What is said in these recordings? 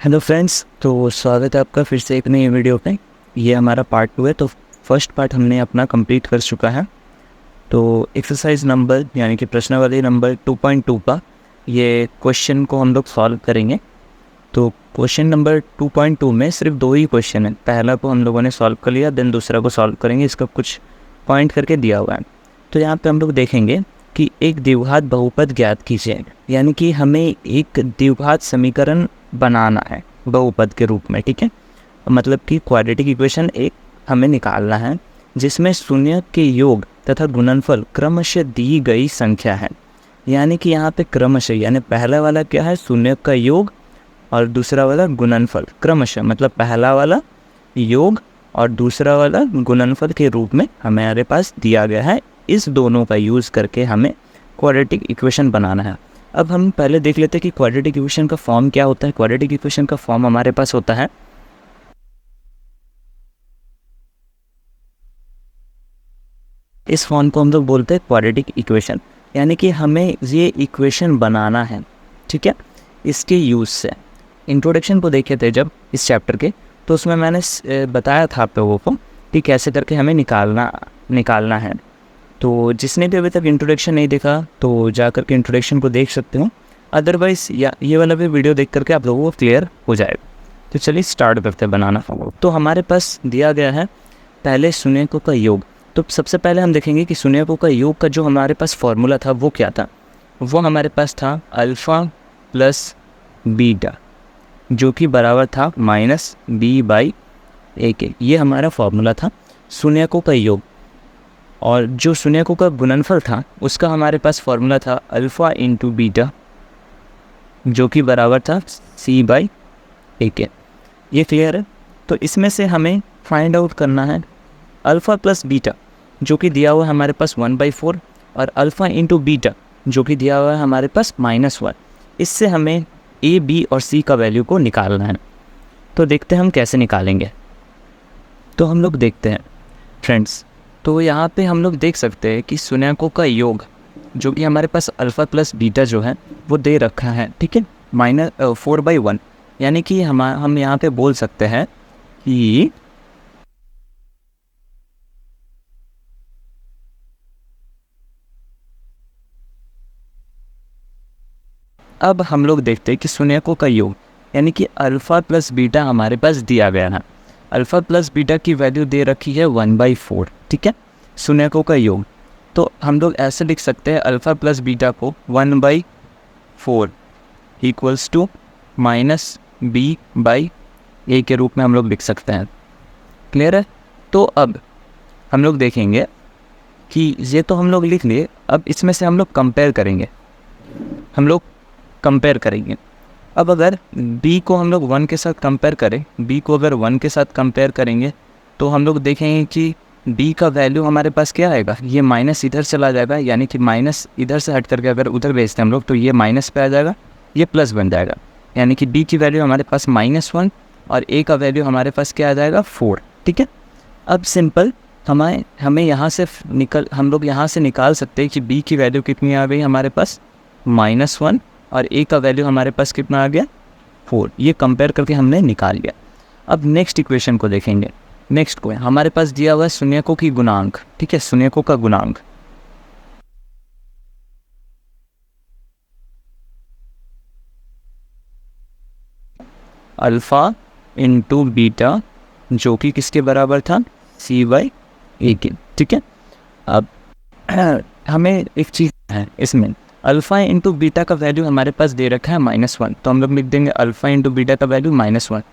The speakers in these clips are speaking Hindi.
हेलो फ्रेंड्स, तो स्वागत है आपका फिर से एक नई वीडियो पे। ये हमारा पार्ट 2 है। तो फर्स्ट पार्ट हमने अपना कंप्लीट कर चुका है। तो एक्सरसाइज नंबर यानी कि प्रश्नावली नंबर 2.2 का ये क्वेश्चन को हम लोग सॉल्व करेंगे। तो क्वेश्चन नंबर 2.2 में सिर्फ 2 ही क्वेश्चन है। पहला को हम लोगों ने सॉल्व कर लिया, देन दूसरा को सॉल्व करेंगे। इसका कुछ पॉइंट करके दिया हुआ है। तो यहाँ पे हम लोग देखेंगे कि एक द्विघात बहुपद ज्ञात कीजिए, यानी कि हमें एक द्विघात समीकरण बनाना है बहुपद के रूप में। ठीक है, मतलब कि क्वाड्रेटिक इक्वेशन एक हमें निकालना है जिसमें शून्य के योग तथा गुणनफल क्रमशः दी गई संख्या है। यानी कि यहाँ पे क्रमशः यानी पहला वाला क्या है, शून्य का योग, और दूसरा वाला गुणनफल क्रमशः, मतलब पहला वाला योग और दूसरा वाला गुणनफल के रूप में हमारे पास दिया गया है। इस दोनों का यूज़ करके हमें क्वाड्रेटिक इक्वेशन बनाना है। अब हम पहले देख लेते हैं कि क्वाड्रेटिक इक्वेशन का फॉर्म क्या होता है। क्वाड्रेटिक इक्वेशन का फॉर्म हमारे पास होता है इस फॉर्म को हम लोग बोलते हैं क्वाड्रेटिक इक्वेशन, यानी कि हमें ये इक्वेशन बनाना है। ठीक है, इसके यूज़ से इंट्रोडक्शन को देखे थे जब इस चैप्टर के, तो उसमें मैंने बताया था आप लोगों को कि कैसे करके हमें निकालना है। तो जिसने भी अभी तक इंट्रोडक्शन नहीं देखा तो जा करके इंट्रोडक्शन को देख सकते हो। अदरवाइज़ ये वाला भी वीडियो देख करके आप लोगों को क्लियर हो जाएगा। तो चलिए स्टार्ट करते हैं बनाना। तो हमारे पास दिया गया है पहले शून्यकों का योग। तो सबसे पहले हम देखेंगे कि शून्यकों का योग का जो हमारे पास फॉर्मूला था वो क्या था। वो हमारे पास था अल्फ़ा प्लस बीटा, जो कि बराबर था -b/a के। ये हमारा फॉर्मूला था शून्यकों का योग। और जो शून्यकों का गुणनफल था उसका हमारे पास फॉर्मूला था अल्फ़ा इंटू बीटा, जो कि बराबर था c/a के। ये क्लियर है। तो इसमें से हमें फाइंड आउट करना है अल्फ़ा प्लस बीटा, जो कि दिया हुआ है हमारे पास 1/4, और अल्फ़ा इंटू बीटा जो कि दिया हुआ है हमारे पास -1। इससे हमें a, b और c का वैल्यू को निकालना है। तो देखते हैं हम कैसे निकालेंगे। तो हम लोग देखते हैं फ्रेंड्स। तो यहाँ पे हम लोग देख सकते हैं कि शून्यकों का योग जो कि हमारे पास अल्फ़ा प्लस बीटा जो है वो दे रखा है। ठीक है, -4/1, यानी कि हम यहाँ पे बोल सकते हैं कि अब हम लोग देखते हैं कि शून्यकों का योग यानी कि अल्फ़ा प्लस बीटा हमारे पास दिया गया है। अल्फ़ा प्लस बीटा की वैल्यू दे रखी है 1/4। ठीक है, शून्यकों का योग। तो हम लोग ऐसे लिख सकते हैं अल्फ़ा प्लस बीटा को 1/4 इक्वल्स टू -b/a के रूप में हम लोग लिख सकते हैं। क्लियर है। तो अब हम लोग देखेंगे कि ये तो हम लोग लिख लिए। अब इसमें से हम लोग कंपेयर करेंगे। अब अगर b को हम लोग 1 के साथ कंपेयर करें, b को अगर 1 के साथ कंपेयर करेंगे तो हम लोग देखेंगे कि b का वैल्यू हमारे पास क्या आएगा, ये माइनस इधर चला जाएगा, यानी कि माइनस इधर से हट करके अगर उधर भेजते हैं हम लोग तो ये माइनस पे आ जाएगा, ये प्लस बन जाएगा। यानी कि b की वैल्यू हमारे पास -1 और a का वैल्यू हमारे पास क्या आ जाएगा 4। ठीक है, अब सिंपल हमें यहाँ से हम लोग यहाँ से निकाल सकते हैं कि b की वैल्यू कितनी आ गई हमारे पास -1 और a का वैल्यू हमारे पास कितना आ गया 4। ये कंपेयर करके हमने निकाल लिया। अब नेक्स्ट इक्वेशन को देखेंगे। नेक्स्ट को हमारे पास दिया हुआ है शून्यकों की गुणांक। ठीक है, शून्यकों का गुणांक अल्फ़ा इंटू बीटा, जो कि किसके बराबर था c/a के। ठीक है, अब हमें एक चीज़ है इसमें, अल्फ़ा इंटू बीटा का वैल्यू हमारे पास दे रखा है -1, तो हम लोग लिख देंगे अल्फ़ा इंटू बीटा का वैल्यू -1।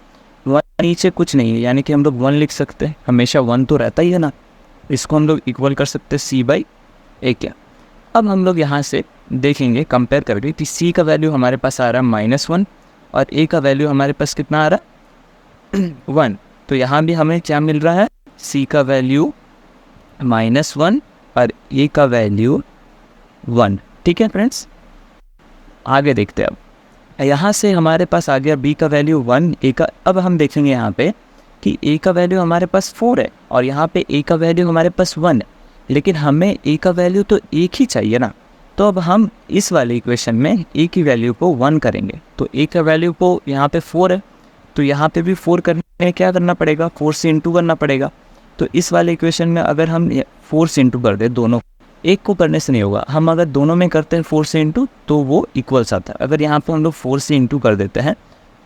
नीचे कुछ नहीं है, यानी कि हम लोग 1 लिख सकते हैं। हमेशा 1 तो रहता ही है ना, इसको हम लोग इक्वल कर सकते हैं c/a के। अब हम लोग यहाँ से देखेंगे कंपेयर करके कि c का वैल्यू हमारे पास आ रहा है -1 और a का वैल्यू हमारे पास कितना आ रहा है 1। तो यहाँ भी हमें क्या मिल रहा है, c का वैल्यू -1 और a का वैल्यू 1। ठीक है फ्रेंड्स, आगे देखते हैं। अब यहाँ से हमारे पास आ गया b का वैल्यू 1, a का। अब हम देखेंगे यहाँ पे कि a का वैल्यू हमारे पास 4 है और यहाँ पे a का वैल्यू हमारे पास 1 है, लेकिन हमें a का वैल्यू तो 1 ही चाहिए ना। तो अब हम इस वाले इक्वेशन में a की वैल्यू को 1 करेंगे। तो a का वैल्यू को यहाँ पे 4 है, तो यहाँ पे भी 4 करने क्या करना पड़ेगा, 4 से इंटू करना पड़ेगा। तो इस वाले इक्वेशन में अगर हम 4 से इंटू कर दे दोनों, एक को करने से नहीं होगा, हम अगर दोनों में करते हैं 4 से इंटू तो वो इक्वल्स आता है। अगर यहाँ पे हम लोग 4 से इंटू कर देते हैं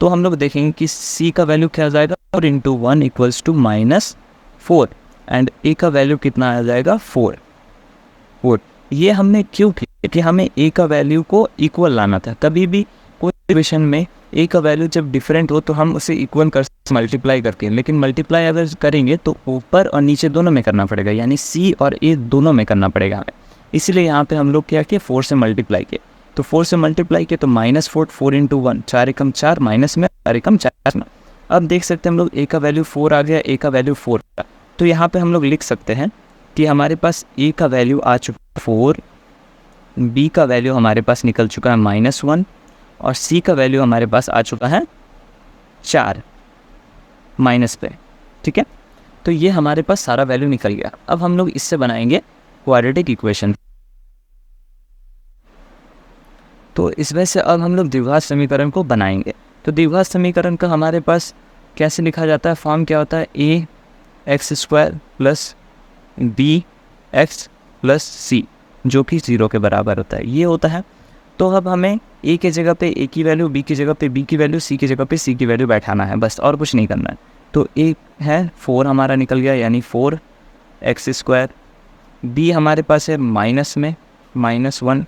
तो हम लोग देखेंगे कि c का वैल्यू क्या आ जाएगा, 4 into 1 equals to -4 and a का वैल्यू कितना आ जाएगा 4। ये हमने क्यों किया कि हमें a का वैल्यू को इक्वल लाना था। कभी भी कोई इक्वेशन में a का वैल्यू जब डिफरेंट हो तो हम उसे इक्वल कर मल्टीप्लाई करके, लेकिन मल्टीप्लाई अगर करेंगे तो ऊपर और नीचे दोनों में करना पड़ेगा, यानी c और a दोनों में करना पड़ेगा हमें। इसलिए यहाँ पे हम लोग क्या किए, 4 से मल्टीप्लाई किए। तो 4 से मल्टीप्लाई किए तो -4, 4 इंटू 1, 4 एकम 4, माइनस में 4 एकम 4। अब देख सकते हैं हम लोग a का वैल्यू 4 आ गया, a का वैल्यू 4। तो यहाँ पे हम लोग लिख सकते हैं कि हमारे पास a का वैल्यू आ चुका है 4, b का वैल्यू हमारे पास निकल चुका है -1 और c का वैल्यू हमारे पास आ चुका है 4 माइनस पे। ठीक है, तो ये हमारे पास सारा वैल्यू निकल गया। अब हम लोग इससे बनाएंगे क्वाड्रेटिक इक्वेशन। तो इस वजह से अब हम लोग द्विघात समीकरण को बनाएंगे। तो द्विघात समीकरण का हमारे पास कैसे लिखा जाता है, फॉर्म क्या होता है, ax² plus bx plus c जो कि 0 के बराबर होता है, ये होता है। तो अब हमें a की जगह पे a की वैल्यू, b की जगह पे b की वैल्यू, c की जगह पे c की वैल्यू बैठाना है, बस और कुछ नहीं करना है। तो a है 4 हमारा निकल गया, यानी 4x²। b हमारे पास है माइनस में -1,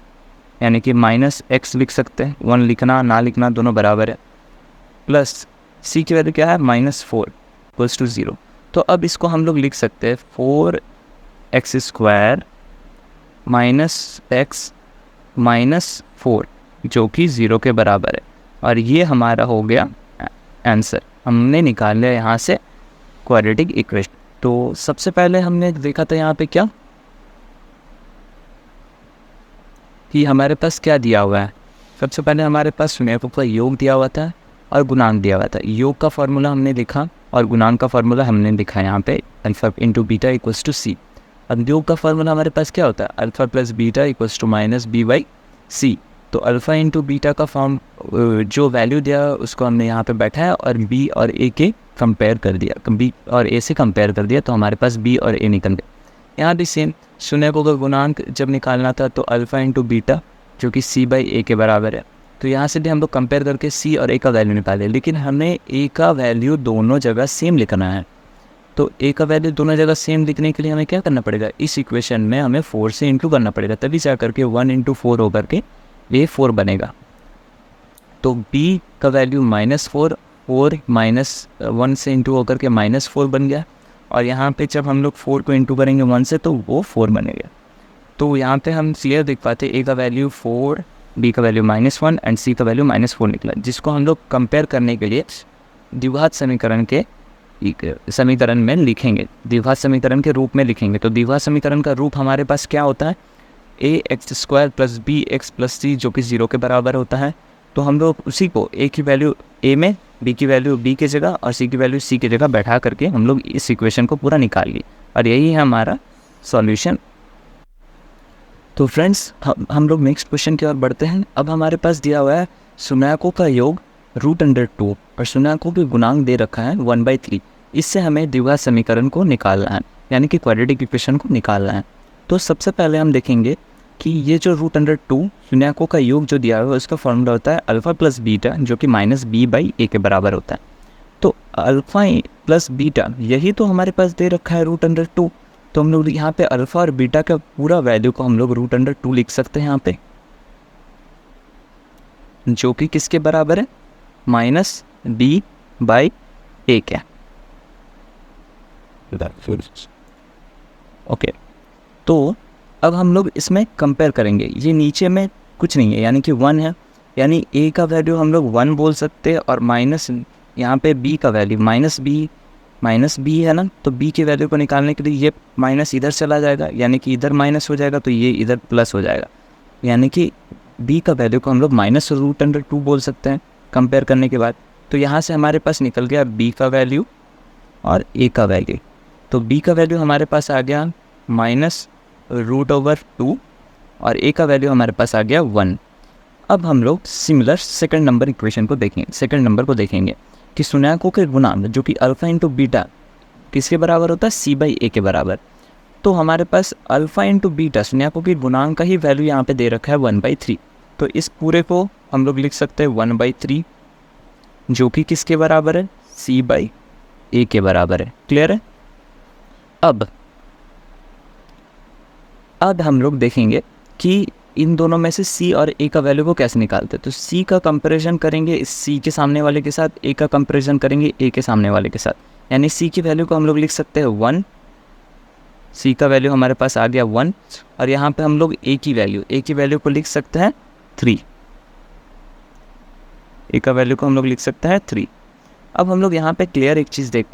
यानी कि -x लिख सकते हैं, 1 लिखना ना लिखना दोनों बराबर है, प्लस c की वैल्यू क्या है -4 इक्वल्स टू 0। तो अब इसको हम लोग लिख सकते हैं 4x² -x -4 जो कि 0 के बराबर है, और ये हमारा हो गया आंसर। हमने निकाल लिया यहाँ से क्वाड्रेटिक इक्वेशन। तो सबसे पहले हमने देखा था यहाँ पे क्या कि हमारे पास क्या दिया हुआ है। सबसे पहले हमारे पास शून्यकों का योग दिया हुआ था और गुणांक दिया हुआ था। योग का फार्मूला हमने लिखा और गुणांक का फार्मूला हमने लिखा यहाँ पे, alpha into beta equals to C. अब योग का फार्मूला हमारे पास क्या होता है, alpha plus beta equals to -b/c। तो अल्फा इंटू बीटा का फॉर्म जो वैल्यू दिया उसको हमने यहाँ पे बैठाया और b और a के कंपेयर कर दिया, b और a से कंपेयर कर दिया, तो हमारे पास b और a निकल गए। यहाँ भी सेम शून्यकों का गुणांक जब निकालना था तो अल्फ़ा इंटू बीटा जो कि c/a के बराबर है। तो यहाँ से भी हम लोग कंपेयर करके c और a का वैल्यू निकाले, लेकिन हमें a का वैल्यू दोनों जगह सेम लिखना है। तो a का वैल्यू दोनों जगह सेम लिखने के लिए हमें क्या करना पड़ेगा, इस इक्वेशन में हमें 4 से इंटू करना पड़ेगा, तभी जा करके 1 इंटू 4 होकर के ये 4 बनेगा। तो b का वैल्यू -4, 4 -1 से इंटू होकर के -4 बन गया, और यहाँ पे जब हम लोग 4 को इंटू करेंगे 1 से तो वो 4 बनेगा। तो यहाँ पे हम क्लियर देख पाते a का वैल्यू 4, b का वैल्यू -1 एंड c का वैल्यू -4 निकला, जिसको हम लोग कंपेयर करने के लिए द्विघात समीकरण के समीकरण में लिखेंगे, द्विघात समीकरण के रूप में लिखेंगे। तो द्विघात समीकरण का रूप हमारे पास क्या होता है, ax² plus bx plus c जो कि 0 के बराबर होता है। तो हम लोग उसी को a की वैल्यू a में, b की वैल्यू b की जगह और c की वैल्यू c की जगह बैठा करके हम लोग इस इक्वेशन को पूरा निकाल लिए, और यही है हमारा सॉल्यूशन। तो फ्रेंड्स हम लोग नेक्स्ट क्वेश्चन की ओर बढ़ते हैं। अब हमारे पास दिया हुआ है शून्यकों का योग √2 और शून्यकों के गुणांक दे रखा है 1/3। इससे हमें द्विघात समीकरण को निकालना है, यानी कि क्वाड्रेटिक इक्वेशन को निकालना है। तो सबसे पहले हम देखेंगे कि ये जो √2 शून्यकों का योग जो दिया हुआ है उसका फॉर्मूला होता है अल्फ़ा प्लस बीटा जो कि -b/a के बराबर होता है। तो अल्फ़ा प्लस बीटा यही तो हमारे पास दे रखा है √2। तो हम लोग यहाँ पे अल्फ़ा और बीटा का पूरा वैल्यू को हम लोग √2 लिख सकते हैं यहाँ पे, जो कि किसके बराबर है, -b/a क्या। ओके, तो अब हम लोग इसमें कंपेयर करेंगे, ये नीचे में कुछ नहीं है यानी कि 1 है, यानी a का वैल्यू हम लोग 1 बोल सकते हैं, और माइनस यहाँ पे b का वैल्यू -b है ना, तो b की वैल्यू को निकालने के लिए ये माइनस इधर चला जाएगा, यानी कि इधर माइनस हो जाएगा तो ये इधर प्लस हो जाएगा, यानी कि b का वैल्यू को हम लोग -√2 बोल सकते हैं कंपेयर करने के बाद। तो यहाँ से हमारे पास निकल गया b का वैल्यू और a का वैल्यू। तो b का वैल्यू हमारे पास आ गया -√2 और a का वैल्यू हमारे पास आ गया 1। अब हम लोग सिमिलर सेकंड नंबर इक्वेशन को देखेंगे, सेकंड नंबर को देखेंगे कि शून्यकों के गुणांक जो कि अल्फ़ा इंटू बीटा किसके बराबर होता है, c/a के बराबर। तो हमारे पास अल्फ़ा इंटू बीटा शून्यकों के गुणांक का ही वैल्यू यहाँ पे दे रखा है 1/3। तो इस पूरे को हम लोग लिख सकते हैं 1/3 जो कि किसके बराबर है, c/a के बराबर है। क्लियर है। अब हम लोग देखेंगे कि इन दोनों में से c और a का वैल्यू को कैसे निकालते हैं। तो c का कंपैरिजन करेंगे इस c के सामने वाले के साथ, a का कंपैरिजन करेंगे a के सामने वाले के साथ, यानी c की वैल्यू को हम लोग लिख सकते हैं 1, c का वैल्यू हमारे पास आ गया 1, और यहाँ पे हम लोग a की वैल्यू को लिख सकते हैं 3, a का वैल्यू को हम लोग लिख सकते हैं 3। अब हम लोग यहाँ पे क्लियर एक चीज़ देख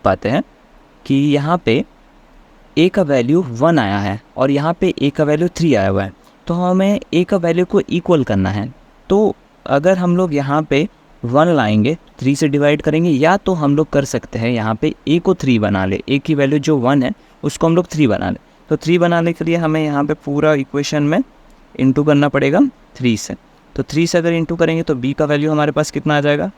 पाते हैं कि यहाँ पे a का वैल्यू 1 आया है और यहाँ पे a का वैल्यू 3 आया हुआ है, तो हमें a का वैल्यू को इक्वल करना है। तो अगर हम लोग यहाँ पे 1 लाएंगे, 3 से डिवाइड करेंगे, या तो हम लोग कर सकते हैं यहाँ पे a को 3 बना ले, a की वैल्यू जो 1 है उसको हम लोग 3 बना ले। तो 3 बनाने के लिए हमें यहाँ पे पूरा इक्वेशन में इंटू करना पड़ेगा 3 से। तो 3 से अगर इंटू करेंगे तो b का वैल्यू हमारे पास कितना आ जाएगा,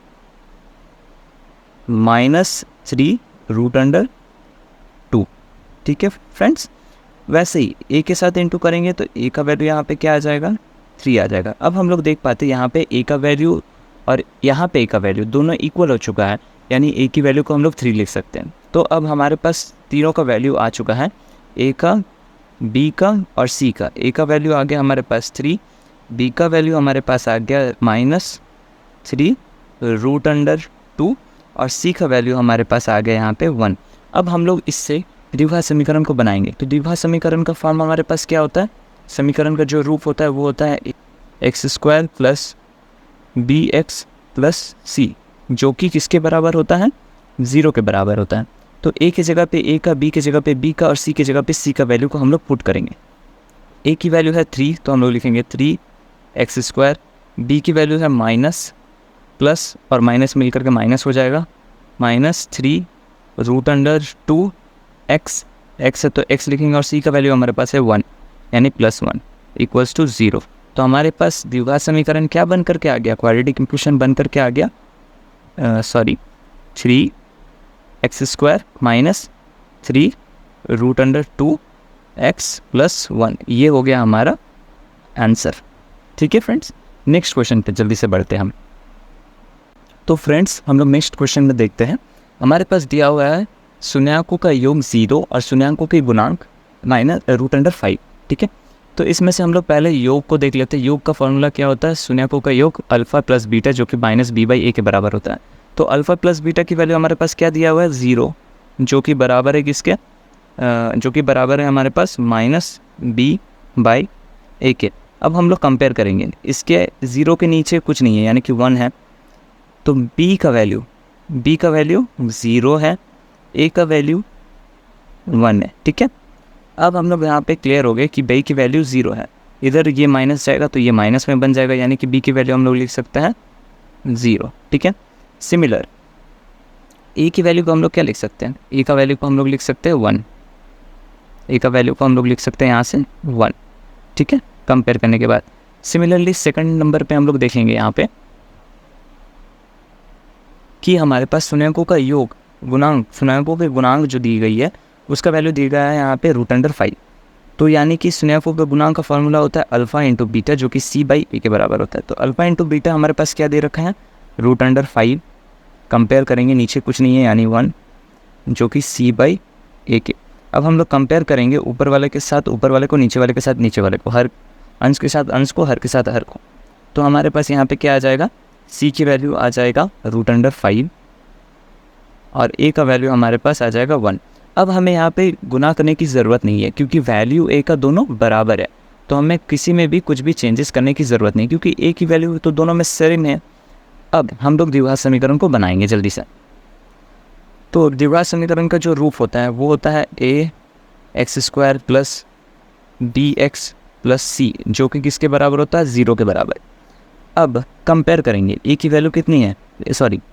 -3√2। ठीक है फ्रेंड्स। वैसे ही a के साथ इंटू करेंगे तो a का वैल्यू यहाँ पे क्या आ जाएगा, 3 आ जाएगा। अब हम लोग देख पाते हैं यहाँ पे a का वैल्यू और यहाँ पे a का वैल्यू दोनों इक्वल हो चुका है, यानी a की वैल्यू को हम लोग 3 लिख सकते हैं। तो अब हमारे पास तीनों का वैल्यू आ चुका है, a का, b का और c का। a का वैल्यू आ गया हमारे पास 3, b का वैल्यू हमारे पास आ गया -3√2 और c का वैल्यू हमारे पास आ गया यहाँ पे 1। अब हम लोग इससे द्विघात समीकरण को बनाएंगे। तो द्विघात समीकरण का फॉर्म हमारे पास क्या होता है, समीकरण का जो रूप होता है वो होता है x² + bx + c, जो कि किसके बराबर होता है, 0 के बराबर होता है। तो a की जगह पे a का, b की जगह पे b का और c की जगह पे c का वैल्यू को हम लोग पुट करेंगे। a की वैल्यू है 3 तो हम लोग लिखेंगे 3x², b की वैल्यू है माइनस, प्लस और माइनस मिलकर के माइनस हो जाएगा, -3√2 x है तो x लिखेंगे, और c का वैल्यू हमारे पास है 1 यानी +1 = 0। तो हमारे पास द्विघात समीकरण क्या बन करके आ गया, क्वाड्रेटिक इक्वेशन बन करके आ गया, 3x² - 3√2x + 1, ये हो गया हमारा आंसर। ठीक है फ्रेंड्स। नेक्स्ट क्वेश्चन पे जल्दी से बढ़ते हैं हम। तो फ्रेंड्स हम लोग नेक्स्ट क्वेश्चन में देखते हैं। हमारे पास दिया हुआ है शून्याकों का योग 0 और शून्याकों के गुणांक -√5। ठीक है, तो इसमें से हम लोग पहले योग को देख लेते हैं। योग का फॉर्मूला क्या होता है, शून्याकों का योग अल्फ़ा प्लस बीटा जो कि -b/a के बराबर होता है। तो अल्फ़ा प्लस बीटा की वैल्यू हमारे पास क्या दिया हुआ है, 0, जो कि बराबर है किसके, जो कि बराबर है हमारे पास -b/a के। अब हम लोग कंपेयर करेंगे, इसके 0 के नीचे कुछ नहीं है यानी कि 1 है, तो b का वैल्यू 0 है, a का वैल्यू 1 है। ठीक है, अब हम लोग यहाँ पे क्लियर हो गए कि b की वैल्यू 0 है, इधर ये माइनस जाएगा तो ये माइनस में बन जाएगा, यानी कि b की वैल्यू हम लोग लिख सकते हैं 0। ठीक है, सिमिलर a की वैल्यू को हम लोग क्या लिख सकते हैं, a का वैल्यू को हम लोग लिख सकते हैं 1, a का वैल्यू को हम लोग लिख सकते हैं यहाँ से 1। ठीक है, कंपेयर करने के बाद सिमिलरली सेकंड नंबर पे हम लोग देखेंगे यहाँ पे कि हमारे पास शून्यकों का योग गुणांक, शून्यकों के गुणांक जो दी गई है उसका वैल्यू दिया गया है यहाँ पे √5। तो यानी कि शून्यकों के गुणांक का फॉर्मूला होता है अल्फ़ा इंटू बीटा जो कि c/a के बराबर होता है। तो अल्फ़ा इंटू बीटा हमारे पास क्या दे रखा है, √5। कंपेयर करेंगे, नीचे कुछ नहीं है यानी 1, जो कि c/a के। अब हम लोग कंपेयर करेंगे ऊपर वाले के साथ ऊपर वाले को, नीचे वाले के साथ नीचे वाले को, हर अंश के साथ अंश को, हर के साथ हर को। तो हमारे पास यहाँ पे क्या आ जाएगा, c की वैल्यू आ जाएगा √5 और a का वैल्यू हमारे पास आ जाएगा 1। अब हमें यहाँ पे गुना करने की ज़रूरत नहीं है क्योंकि वैल्यू a का दोनों बराबर है, तो हमें किसी में भी कुछ भी चेंजेस करने की ज़रूरत नहीं क्योंकि a की वैल्यू तो दोनों में सेम है। अब हम लोग द्विघात समीकरण को बनाएंगे जल्दी से। तो द्विघात समीकरण का जो रूप होता है वो होता है ax² + bx + c, जो कि किसके बराबर होता है, 0 के बराबर। अब कंपेयर करेंगे, a की वैल्यू कितनी है,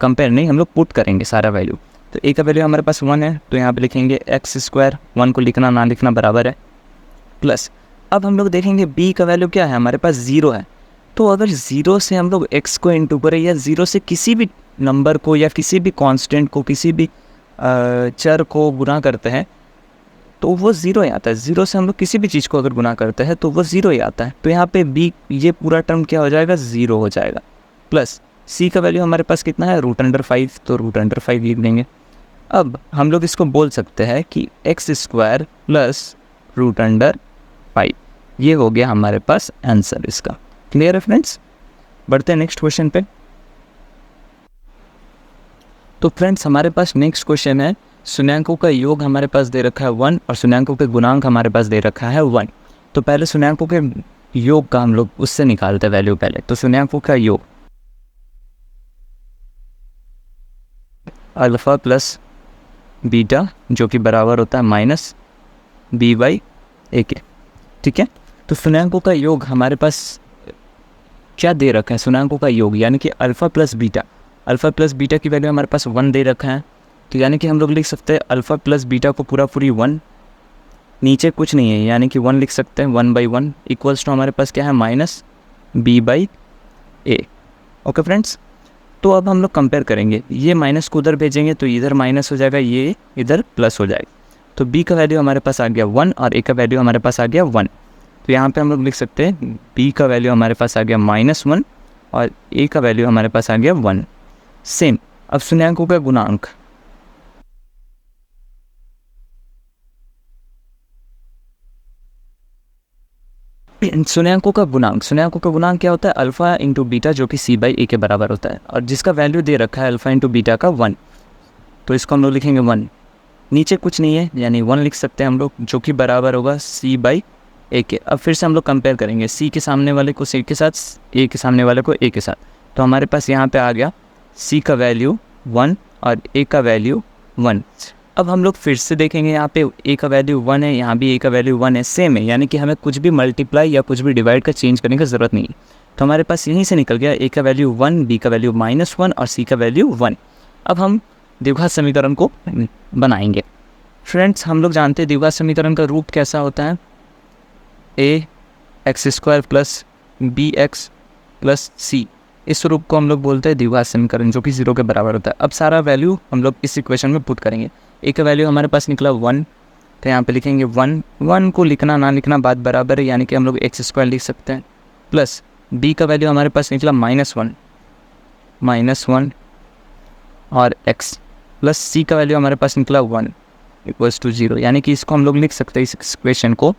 कंपेयर नहीं, हम लोग पुट करेंगे सारा वैल्यू। तो a का वैल्यू हमारे पास 1 है तो यहाँ पे लिखेंगे x², 1 को लिखना ना लिखना बराबर है, प्लस अब हम लोग देखेंगे b का वैल्यू क्या है, हमारे पास 0 है, तो अगर ज़ीरो से हम लोग x को इंटू करें या ज़ीरो से किसी भी नंबर को या किसी भी कांस्टेंट को, किसी भी चर को गुना करते हैं तो वो ज़ीरो ही आता है। ज़ीरो से हम लोग किसी भी चीज़ को अगर गुना करते हैं तो वो ज़ीरो ही आता है। तो यहाँ पे b ये पूरा टर्म क्या हो जाएगा, ज़ीरो हो जाएगा। प्लस c का वैल्यू हमारे पास कितना है, √5, तो √5 लिख देंगे। अब हम लोग इसको बोल सकते हैं कि x² प्लस √5, ये हो गया हमारे पास आंसर इसका। क्लियर है फ्रेंड्स? बढ़ते हैं नेक्स्ट क्वेश्चन पे। तो फ्रेंड्स हमारे पास नेक्स्ट क्वेश्चन है, शून्यांकों का योग हमारे पास दे रखा है 1 और शून्यांकों के गुणांक हमारे पास दे रखा है 1। तो पहले शून्यांकों के योग का हम लोग उससे निकालते हैं वैल्यू पहले। तो शून्यांकों का योग अल्फ़ा प्लस बीटा जो कि बराबर होता है -b/a के। ठीक है, तो शून्यांकों का योग हमारे पास क्या दे रखा है, शून्यांकों का योग यानी कि अल्फ़ा प्लस बीटा की वैल्यू हमारे पास 1 दे रखा है। तो यानी कि हम लोग लिख सकते हैं अल्फ़ा प्लस बीटा को पूरी 1, नीचे कुछ नहीं है यानी कि 1 लिख सकते हैं, 1/1 इक्वल्स टू हमारे पास क्या है, -b/a। ओके फ्रेंड्स, तो अब हम लोग कंपेयर करेंगे, ये माइनस को उधर भेजेंगे तो इधर माइनस हो जाएगा, ये इधर प्लस हो जाएगा। तो b का वैल्यू हमारे पास आ गया 1 और a का वैल्यू हमारे पास आ गया 1। तो यहाँ पे हम लोग लिख सकते हैं b का वैल्यू हमारे पास आ गया -1 और a का वैल्यू हमारे पास आ गया 1। सेम, अब शून्यांकों का गुणांक, शून्यांकों का गुणांक क्या होता है, अल्फ़ा इंटू बीटा जो कि c/a के बराबर होता है और जिसका वैल्यू दे रखा है अल्फ़ा इंटू बीटा का 1। तो इसको हम लोग लिखेंगे 1, नीचे कुछ नहीं है यानी 1 लिख सकते हैं हम लोग, जो कि बराबर होगा c/a के। अब फिर से हम लोग कंपेयर करेंगे, c के सामने वाले को c के साथ, a के सामने वाले को a के साथ। तो हमारे पास यहाँ पे आ गया c का वैल्यू 1 और a का वैल्यू 1। अब हम लोग फिर से देखेंगे, यहाँ पे a का वैल्यू 1 है, यहाँ भी a का वैल्यू 1 है, सेम है, यानी कि हमें कुछ भी मल्टीप्लाई या कुछ भी डिवाइड का चेंज करने की ज़रूरत नहीं है। तो हमारे पास यहीं से निकल गया a का वैल्यू 1, b का वैल्यू -1 और c का वैल्यू 1। अब हम द्विघात समीकरण को बनाएंगे। फ्रेंड्स हम लोग जानते हैं द्विघात समीकरण का रूप कैसा होता है, ax² plus bx plus c, इस रूप को हम लोग बोलते हैं द्विघात समीकरण, जो कि 0 के बराबर होता है। अब सारा वैल्यू हम लोग इस इक्वेशन में पुट करेंगे। a का वैल्यू हमारे पास निकला 1, तो यहाँ पे लिखेंगे 1 को लिखना ना लिखना बात बराबर है, यानी कि हम लोग x² लिख सकते हैं, प्लस b का वैल्यू हमारे पास निकला -1 और x प्लस c का वैल्यू हमारे पास निकला 1 इक्वल्स टू 0, यानी कि इसको हम लोग लिख सकते हैं, इस इक्वेशन को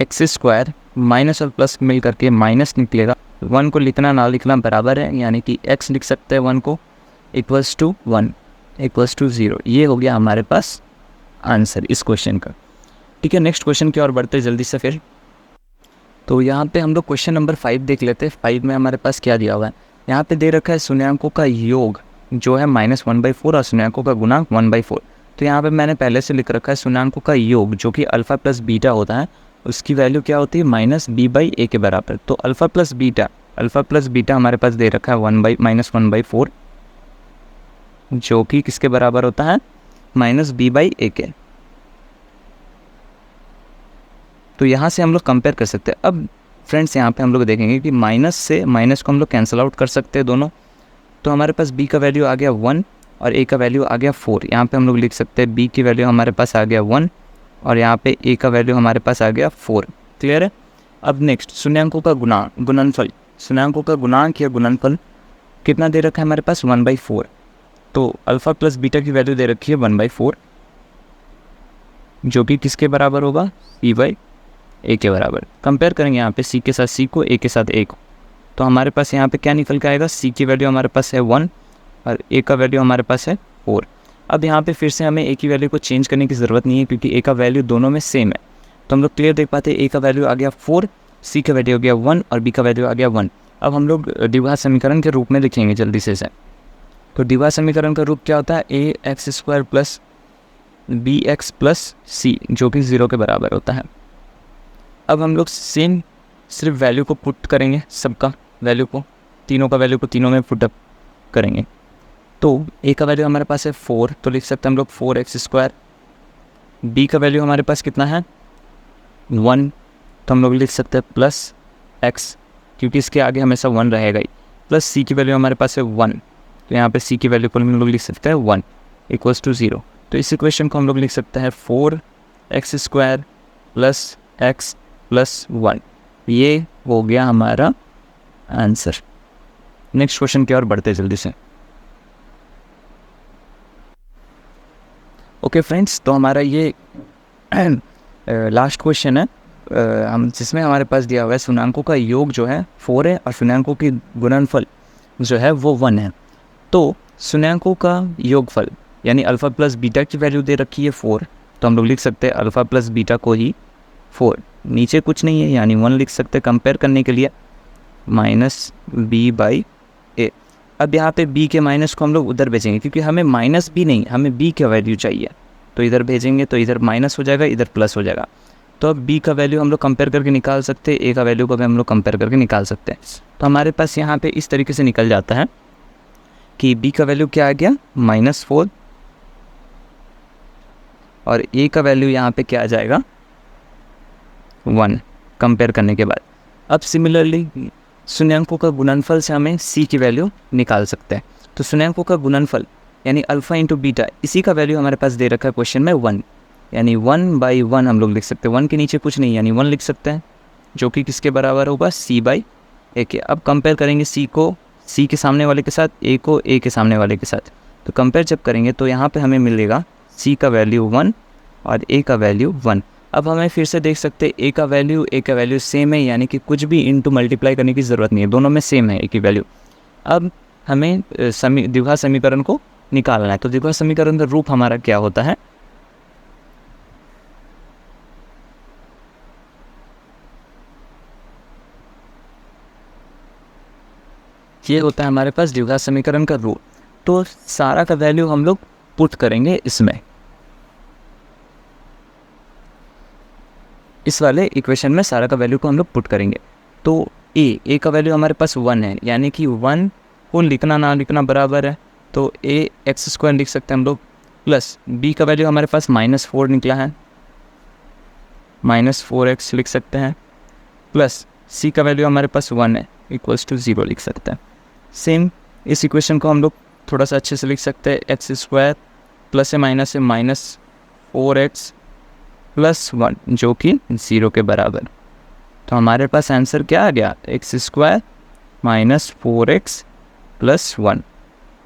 x² माइनस और प्लस मिल करके माइनस निकलेगा, 1 को लिखना ना लिखना बराबर है, यानी कि x लिख सकते हैं 1 को इक्वल्स टू 1 इक्वल्स टू 0। ये हो गया हमारे पास आंसर इस क्वेश्चन का। ठीक है, नेक्स्ट क्वेश्चन की ओर बढ़ते जल्दी से फिर। तो यहाँ पे हम लोग क्वेश्चन नंबर 5 देख लेते हैं। 5 में हमारे पास क्या दिया हुआ है, यहाँ पे दे रखा है शून्यांकों का योग जो है -1/4 और शून्यांकों का गुणांक 1/4। तो यहाँ पे मैंने पहले से लिख रखा है शून्यांकों का योग जो कि अल्फ़ा प्लस बीटा होता है, उसकी वैल्यू क्या होती है, -b/a के बराबर। तो अल्फ़ा प्लस बीटा हमारे पास दे रखा है -1/4, जो कि किसके बराबर होता है, -b/a के। तो यहाँ से हम लोग कंपेयर कर सकते हैं। अब फ्रेंड्स यहाँ पे हम लोग देखेंगे कि माइनस से माइनस को हम लोग कैंसिल आउट कर सकते हैं दोनों। तो हमारे पास b का वैल्यू आ गया 1 और a का वैल्यू आ गया 4। यहाँ पे हम लोग लिख सकते हैं b की वैल्यू हमारे पास आ गया 1 और यहाँ पे a का वैल्यू हमारे पास आ गया 4। क्लियर है? अब नेक्स्ट शून्यांकों का गुणनफल, शून्यांकों का गुणांक या गुणनफल कितना दे रखा है हमारे पास, 1/4। तो अल्फ़ा प्लस बीटा की वैल्यू दे रखी है 1/4, जो कि किसके बराबर होगा, c/a के बराबर। कंपेयर करेंगे यहाँ पे c के साथ c को, a के साथ a को। तो हमारे पास यहाँ पे क्या निकल के आएगा, c की वैल्यू हमारे पास है 1 और a का वैल्यू हमारे पास है 4। अब यहाँ पे फिर से हमें a की वैल्यू को चेंज करने की ज़रूरत नहीं है, क्योंकि a का वैल्यू दोनों में सेम है। तो हम लोग क्लियर देख पाते हैं, a का वैल्यू आ गया 4, c का वैल्यू आ गया 1 और b का वैल्यू आ गया 1। अब हम लोग द्विघात समीकरण के रूप में लिखेंगे जल्दी से इसे। तो द्विघात समीकरण का रूप क्या होता है, ax² plus bx plus c, जो कि 0 के बराबर होता है। अब हम लोग सेम सिर्फ वैल्यू को पुट करेंगे, सबका वैल्यू को, तीनों का वैल्यू को तीनों में पुटअप करेंगे। तो a का वैल्यू हमारे पास है 4, तो लिख सकते हैं हम लोग 4x²। b का वैल्यू हमारे पास कितना है 1, तो हम लोग लिख सकते हैं प्लस x क्योंकि इसके आगे हमेशा 1 रहेगा ही, प्लस सी की वैल्यू हमारे पास है 1, तो यहाँ पे सी की वैल्यू को हम लोग लिख सकते हैं 1 इक्वल्स टू 0। तो इस इक्वेशन को हम लोग लिख सकते हैं 4x² प्लस x प्लस 1। ये हो गया हमारा आंसर। नेक्स्ट क्वेश्चन की ओर बढ़ते जल्दी से। ओके फ्रेंड्स, तो हमारा ये लास्ट क्वेश्चन है हम जिसमें हमारे पास दिया हुआ है शून्याङ्कों का योग जो है 4 है और शून्याङ्कों की गुणनफल जो है वो 1 है। तो शून्याङ्कों का योगफल यानी अल्फ़ा प्लस बीटा की वैल्यू दे रखी है 4, तो हम लोग लिख सकते हैं अल्फ़ा प्लस बीटा को ही 4, नीचे कुछ नहीं है यानी 1 लिख सकते हैं कंपेयर करने के लिए, माइनस b/a। अब यहाँ पे b के माइनस को हम लोग उधर भेजेंगे क्योंकि हमें माइनस b नहीं, हमें b का वैल्यू चाहिए, तो इधर भेजेंगे तो इधर माइनस हो जाएगा, इधर प्लस हो जाएगा। तो अब b का वैल्यू हम लोग कंपेयर करके निकाल सकते हैं, a का वैल्यू को भी हम लोग कंपेयर करके निकाल सकते हैं। तो हमारे पास यहाँ पे इस तरीके से निकल जाता है कि b का वैल्यू क्या आ गया -4 और a का वैल्यू यहाँ पे क्या आ जाएगा 1 कंपेयर करने के बाद। अब सिमिलरली शून्याङ्कों का गुणनफल से हमें c की वैल्यू निकाल सकते हैं। तो शून्याङ्कों का गुणनफल यानी अल्फ़ा इंटू बीटा, इसी का वैल्यू हमारे पास दे रखा है क्वेश्चन में 1, यानी 1/1 हम लोग लिख सकते हैं। 1 के नीचे कुछ नहीं यानी 1 लिख सकते हैं, जो कि किसके बराबर होगा c/a के। अब कंपेयर करेंगे c को c के सामने वाले के साथ, a को a के सामने वाले के साथ। तो कंपेयर जब करेंगे तो यहाँ पे हमें मिलेगा c का वैल्यू 1 और a का वैल्यू 1। अब हमें फिर से देख सकते हैं a का वैल्यू सेम है, यानी कि कुछ भी इनटू मल्टीप्लाई करने की ज़रूरत नहीं है, दोनों में सेम है a की वैल्यू। अब हमें द्विघात समीकरण को निकालना है। तो द्विघात समीकरण का रूप हमारा क्या होता है, ये होता है हमारे पास द्विघात समीकरण का रूप। तो सारा का वैल्यू हम लोग पुट करेंगे इसमें, इस वाले इक्वेशन में सारा का वैल्यू को हम लोग पुट करेंगे। तो a का वैल्यू हमारे पास 1 है, यानी कि 1 को लिखना ना लिखना बराबर है, तो a x² लिख सकते हैं हम लोग, प्लस b का वैल्यू हमारे पास -4 निकला है, -4x लिख सकते हैं, प्लस c का वैल्यू हमारे पास 1 है इक्वल्स टू 0 लिख सकते हैं। सेम इस इक्वेशन को हम लोग थोड़ा सा अच्छे से लिख सकते हैं, x² प्लस है माइनस है -4x प्लस 1 जो कि 0 के बराबर। तो हमारे पास आंसर क्या आ गया, x² -4x प्लस 1,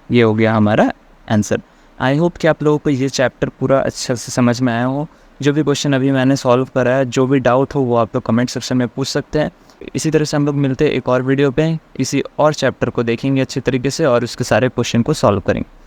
ये हो गया हमारा आंसर। आई होप कि आप लोगों को ये चैप्टर पूरा अच्छे से समझ में आया हो। जो भी क्वेश्चन अभी मैंने सॉल्व करा है, जो भी डाउट हो वो आप लोग कमेंट सेक्शन में पूछ सकते हैं। इसी तरह से हम लोग मिलते हैं एक और वीडियो पे, इसी और चैप्टर को देखेंगे अच्छे तरीके से और उसके सारे क्वेश्चन को सॉल्व करेंगे।